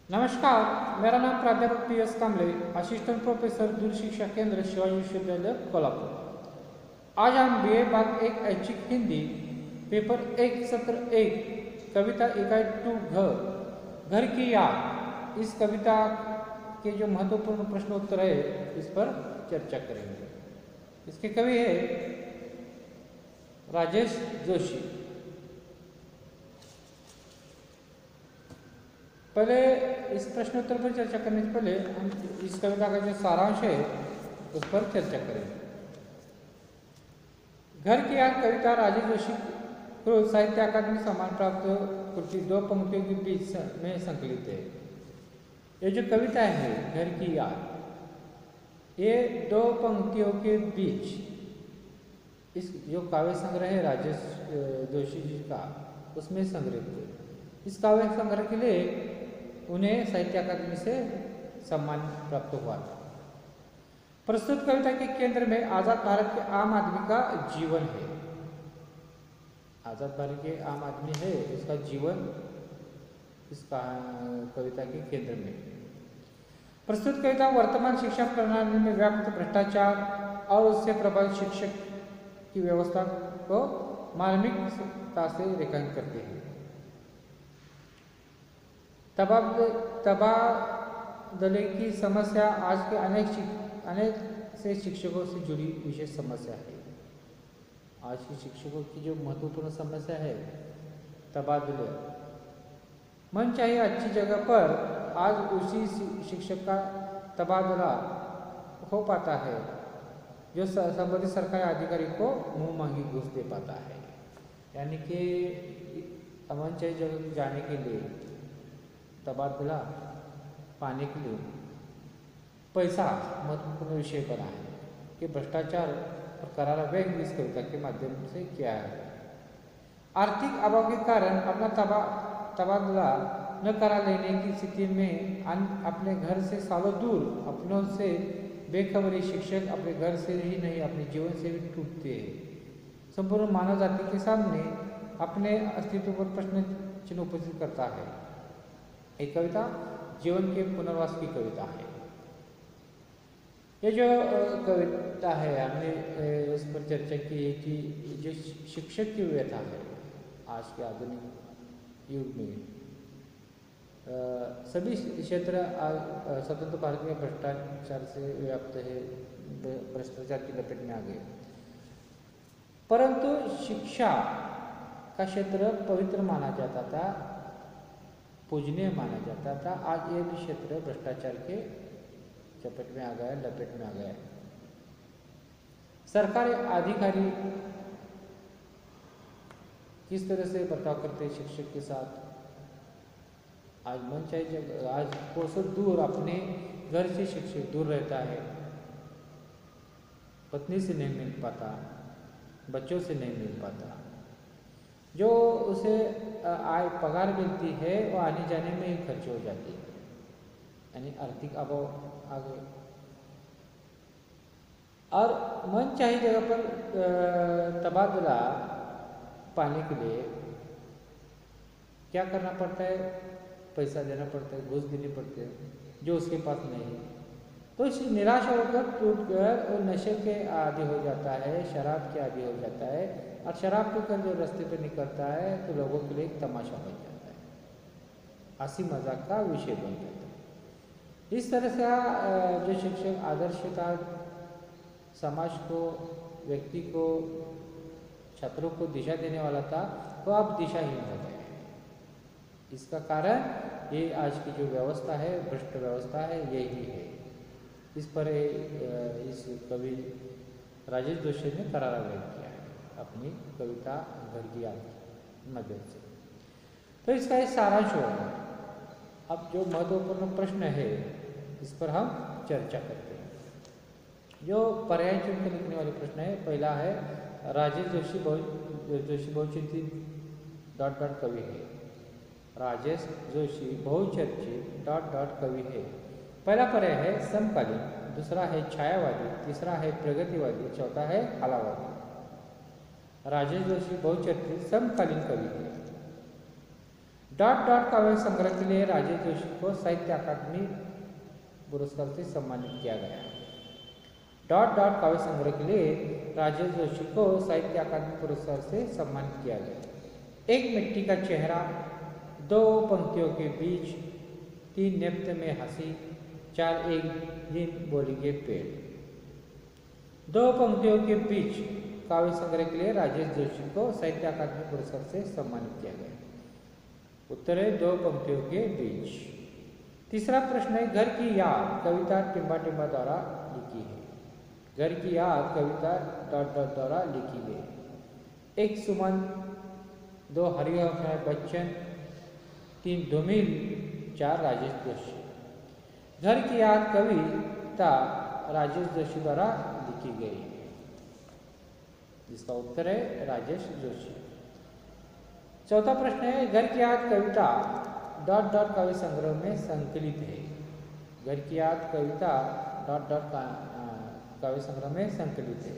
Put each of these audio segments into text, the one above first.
नमस्कार, मेरा नाम प्राध्यापक पी.एस. कांबले, असिस्टेंट प्रोफेसर दूर शिक्षा केंद्र शिवाजी विश्वविद्यालय कोल्हापुर। आज हम बी.ए. भाग 1 ऐच्छिक हिंदी पेपर 1 सत्र 1 कविता इकाई 2 घर की याद, इस कविता के जो महत्वपूर्ण प्रश्न उत्तर है इस पर चर्चा करेंगे। इसके कवि है राजेश जोशी। पहले इस प्रश्नोत्तर पर चर्चा करने से पहले हम इस कविता का जो सारांश है उस पर चर्चा करेंगे। घर की याद कविता राजेश जोशी को साहित्य अकादमी सम्मान प्राप्त कृति 2 पंक्तियों के बीच में संकलित है। ये जो कविता है घर की याद, ये 2 पंक्तियों के बीच इस जो काव्य संग्रह है राजेश जोशी जी का उसमें संग्रहित है। इस काव्य संग्रह के लिए उन्हें साहित्य अकादमी से सम्मान प्राप्त हुआ था। प्रस्तुत कविता के केंद्र में आजाद भारत के आम आदमी का जीवन है। आजाद भारत के आम आदमी है, उसका जीवन इस कविता के केंद्र में। प्रस्तुत कविता वर्तमान शिक्षा प्रणाली में व्याप्त भ्रष्टाचार और उससे प्रभावित शिक्षक की व्यवस्था को मार्मिकता से रेखांकित करती है। तबादले की समस्या आज के अनेक से शिक्षकों से जुड़ी विशेष समस्या है। आज के शिक्षकों की जो महत्वपूर्ण समस्या है तबादले। मन चाहिए अच्छी जगह पर आज उसी शिक्षक का तबादला हो पाता है जो संबंधित सरकारी अधिकारी को मुंह मांगी घूस दे पाता है। यानी कि मन चाहिए जगह जाने के लिए तबादला पाने के लिए पैसा महत्वपूर्ण विषय बना है कि भ्रष्टाचार और करारा व्यंग इस कविता के माध्यम से किया है। आर्थिक अभाव के कारण अपना तबादला न करा लेने की स्थिति में अपने घर से सालों दूर अपनों से बेखबरी शिक्षक अपने घर से ही नहीं अपने जीवन से भी टूटते हैं। संपूर्ण मानव जाति के सामने अपने अस्तित्व पर प्रश्न चिन्ह उपस्थित करता है। एक कविता जीवन के पुनर्वास की कविता है। ये जो कविता है हमने इस पर चर्चा की है कि जो शिक्षक की व्यथा है आज के आधुनिक युग में सभी क्षेत्र स्वतंत्र भारत में भ्रष्टाचार से व्याप्त है, भ्रष्टाचार की लपेट में आ गए। परंतु शिक्षा का क्षेत्र पवित्र माना जाता था, पूजनीय माना जाता था। आज ये भी क्षेत्र भ्रष्टाचार के चपेट में आ गया, लपेट में आ गया। सरकारी अधिकारी किस तरह से बर्ताव करते हैं शिक्षक के साथ। आज मन चाहिए आज कोसों दूर अपने घर से शिक्षक दूर रहता है, पत्नी से नहीं मिल पाता, बच्चों से नहीं मिल पाता। जो उसे आय पगार मिलती है वो आने जाने में ही खर्च हो जाती है, यानी आर्थिक अभाव आ गए। और मन चाहिए जगह पर तबादला पाने के लिए क्या करना पड़ता है, पैसा देना पड़ता है, घूस देनी पड़ती है जो उसके पास नहीं है। तो इस निराश होकर टूटकर वो नशे के आदी हो जाता है, शराब के आदी हो जाता है। और शराब पीकर जो रास्ते पे निकलता है तो लोगों के लिए एक तमाशा बन जाता है, हंसी मजाक का विषय बन जाता है। इस तरह से जो शिक्षक आदर्शता समाज को, व्यक्ति को, छात्रों को दिशा देने वाला था तो अब दिशाहीन हो गया है। इसका कारण ये आज की जो व्यवस्था है, भ्रष्ट व्यवस्था है, यही है। इस पर इस कवि राजेश जोशी ने करारा व्यक्त किया है अपनी कविता घर की याद के माध्यम से। तो इसका एक सारांश होगा। अब जो महत्वपूर्ण प्रश्न है इस पर हम चर्चा करते हैं। जो पर्याय चुन के लिखने वाले प्रश्न है, पहला है राजेश जोशी बहुचर्चित कवि है। राजेश जोशी बहुचर्चित कवि है। पहला पर्याय है समकालीन, दूसरा है छायावादी, तीसरा है प्रगतिवादी, चौथा है हालावादी। राजेश जोशी बहुचर्चित समकालीन कवि है। डॉट डॉट काव्य संग्रह के लिए राजेश जोशी को साहित्य अकादमी पुरस्कार से सम्मानित किया गया। डॉट डॉट काव्य संग्रह के लिए राजेश जोशी को साहित्य अकादमी पुरस्कार से सम्मानित किया गया। एक मिट्टी का चेहरा, दो पंक्तियों के बीच, तीन नेपथ्य में हंसी, चार एक दिन बोलेंगे पेड़। दो पंक्तियों के बीच काव्य संग्रह के लिए राजेश जोशी को साहित्य अकादमी पुरस्कार से सम्मानित किया गया। उत्तर है दो पंक्तियों के बीच। तीसरा प्रश्न है, घर की याद कविता टिम्बा टिम्बा द्वारा लिखी है। घर की याद कविता डॉट डॉट द्वारा लिखी गई। एक सुमन, दो हरिहर बच्चन, तीन धूमिल, चार राजेश जोशी। घर की याद कविता राजेश जोशी द्वारा लिखी गई है, जिसका उत्तर है राजेश जोशी। चौथा प्रश्न है, घर की याद कविता डॉट डॉट काव्य संग्रह में संकलित है। घर की याद कविता डॉट डॉट काव्य संग्रह में संकलित है।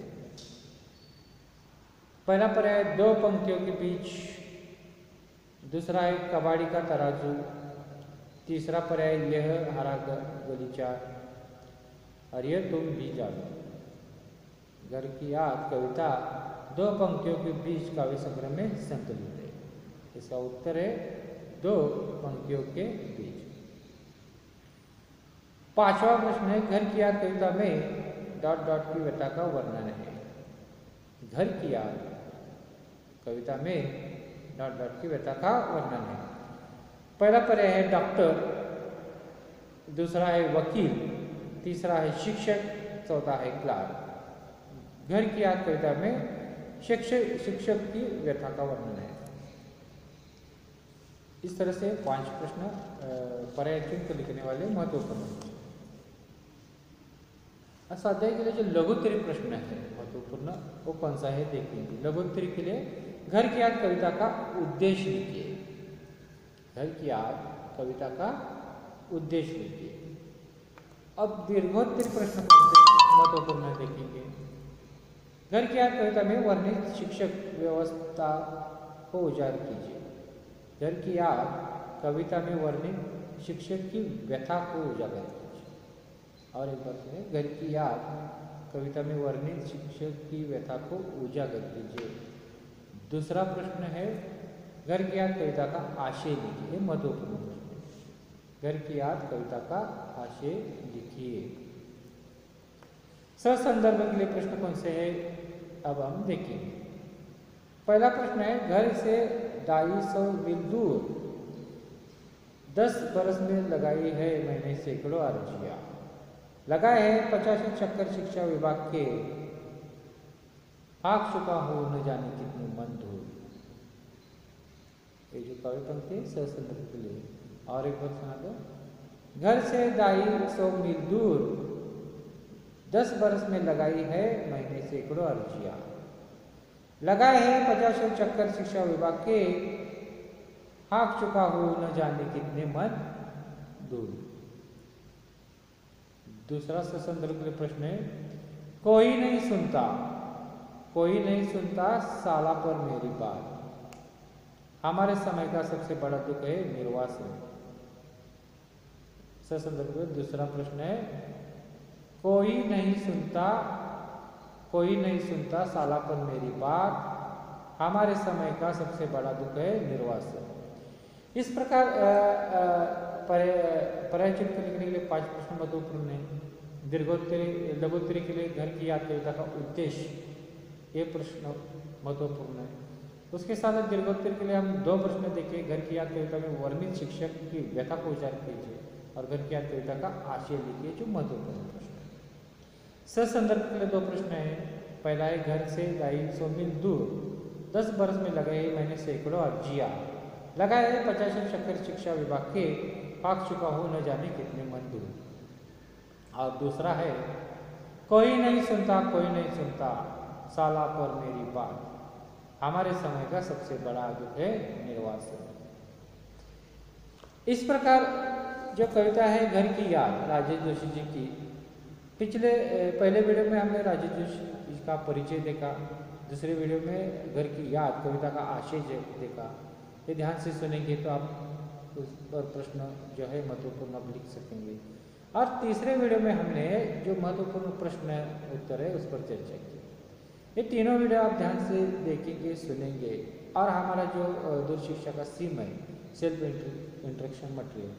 पहला पर्याय दो पंक्तियों के बीच, दूसरा है कबाड़ी का तराजू, तीसरा पर्याय यह हरा गलीचा और यह तुम भी जानो। घर की याद कविता दो पंक्तियों के बीच काव्य संग्रह में संकलित है। इसका उत्तर है दो पंक्तियों के बीच। पांचवा प्रश्न है, घर की याद कविता में डॉट डॉट की व्यथा का वर्णन है। घर की याद कविता में डॉट डॉट की व्यथा का वर्णन है। पहला पर्याय है डॉक्टर, दूसरा है वकील, तीसरा है शिक्षक, चौथा है क्लार्क। घर की याद कविता में शिक्षक की व्यथा का वर्णन है। इस तरह से 5 प्रश्न पर्याय चुन कर लिखने वाले महत्वपूर्ण। स्वाध्याय के लिए जो लघुत्तरी प्रश्न है महत्वपूर्ण, वो कौन सा है देखेंगे। लघुत्तरी के लिए घर की याद कविता का उद्देश्य लिखिए। घर की याद कविता का उद्देश्य लिखिए। अब दीर्घोत्तरी प्रश्न कौन से महत्वपूर्ण देखेंगे। घर की याद कविता में वर्णित शिक्षक व्यवस्था को उजागर कीजिए। घर की याद कविता में वर्णित शिक्षक की व्यथा को उजागर कीजिए। और एक बात है, घर की याद कविता में वर्णित शिक्षक की व्यथा को उजागर कीजिए। दूसरा प्रश्न है, घर की याद कविता का आशय लिखिए। महत्वपूर्ण प्रश्न। घर की याद कविता का आशय लिखिए। ससंदर्भ के लिए प्रश्न कौन से है, अब हम देखेंगे। पहला प्रश्न है, घर से 250 मील दूर 10 बरस में लगाई है मैंने सैकड़ों अर्जियां। लगाए हैं 50 चक्कर शिक्षा विभाग के, भाग चुका हो न जाने कितने मन धूल। ये जो कवि पंक्ति है ससंदर्भ के लिए। और एक बार सुना दो। घर से 250 मील दूर 10 बरस में लगाई है मैंने सैकड़ों अर्जियां। लगाए हैं 50 चक्कर शिक्षा विभाग के, भाग चुका हो न जाने कितने मन दूर। दूसरा ससंदर्भ के लिए प्रश्न है, कोई नहीं सुनता, कोई नहीं सुनता साला पर मेरी बात। हमारे समय का सबसे बड़ा दुख है निर्वासन। ससंदर्भ में दूसरा प्रश्न है, कोई नहीं सुनता, कोई नहीं सुनता साला पर मेरी बात। हमारे समय का सबसे बड़ा दुख है निर्वासन। इस प्रकार पर्याय चिन्ह को लिखने के लिए 5 प्रश्न महत्वपूर्ण है। दीर्घोत्तरी लघुत्तरी के लिए घर की याद कविता का उद्देश्य, ये प्रश्न महत्वपूर्ण है। उसके साथ दीर्घोत्तरी के लिए हम 2 प्रश्न देखें। घर की याद कविता में वर्णित शिक्षक की व्यथा को उजागर कीजिए और घर की याद कविता का आशय लिखिए, जो महत्वपूर्ण प्रश्न है। ससंदर्भ के लिए 2 प्रश्न है। पहला है, घर से 250 मील दूर 10 बरस में लगाए मैंने सैकड़ों अर्जियां। लगाए 50 चक्कर शिक्षा विभाग के, भाग चुका हो न जाने कितने मन दूर। और दूसरा है, कोई नहीं सुनता, कोई नहीं सुनता साला पर मेरी बात। हमारे समय का सबसे बड़ा दुख है निर्वासन। इस प्रकार जो कविता है घर की याद राजेश जोशी जी की, पहले वीडियो में हमने राजेश जोशी का परिचय देखा। दूसरे वीडियो में घर की याद कविता का आशय देखा। ये ध्यान से सुनेंगे तो आप उस पर प्रश्न जो है महत्वपूर्ण आप लिख सकेंगे। और तीसरे वीडियो में हमने जो महत्वपूर्ण प्रश्न उत्तर है उस पर चर्चा की। ये तीनों वीडियो आप ध्यान से देखेंगे, सुनेंगे और हमारा जो दूर शिक्षा का सिम है सेल्फ इंट्रैक्शन मटेरियल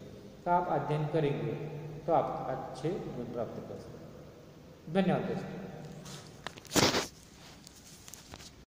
का आप अध्ययन करेंगे तो आप अच्छे गुण प्राप्त कर सकते हैं। धन्यवाद दोस्तों।